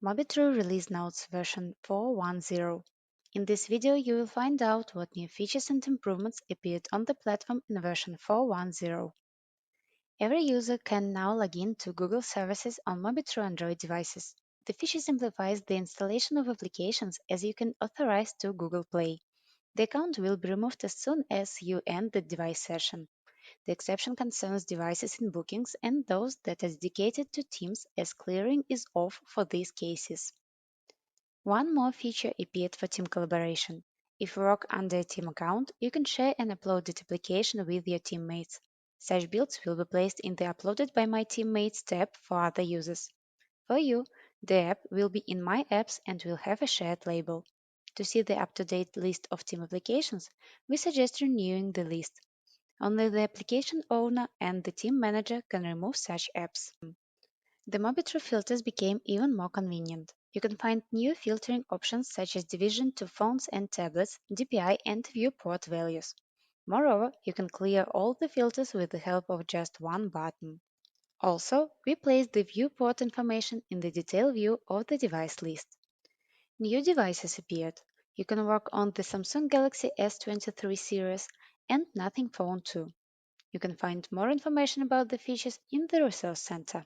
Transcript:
Mobitru release notes version 4.1.0. In this video, you will find out what new features and improvements appeared on the platform in version 4.1.0. Every user can now log in to Google services on Mobitru Android devices. The feature simplifies the installation of applications as you can authorize to Google Play. The account will be removed as soon as you end the device session. The exception concerns devices in bookings and those that are dedicated to Teams, as clearing is off for these cases. One more feature appeared for team collaboration. If you work under a team account, you can share an uploaded application with your teammates. Such builds will be placed in the Uploaded by My Teammates tab for other users. For you, the app will be in My Apps and will have a shared label. To see the up-to-date list of team applications, we suggest renewing the list. Only the application owner and the team manager can remove such apps. The Mobitru filters became even more convenient. You can find new filtering options such as division to phones and tablets, DPI and viewport values. Moreover, you can clear all the filters with the help of just one button. Also, we placed the viewport information in the detail view of the device list. New devices appeared. You can work on the Samsung Galaxy S23 series and Nothing Phone 2. You can find more information about the features in the Resource Center.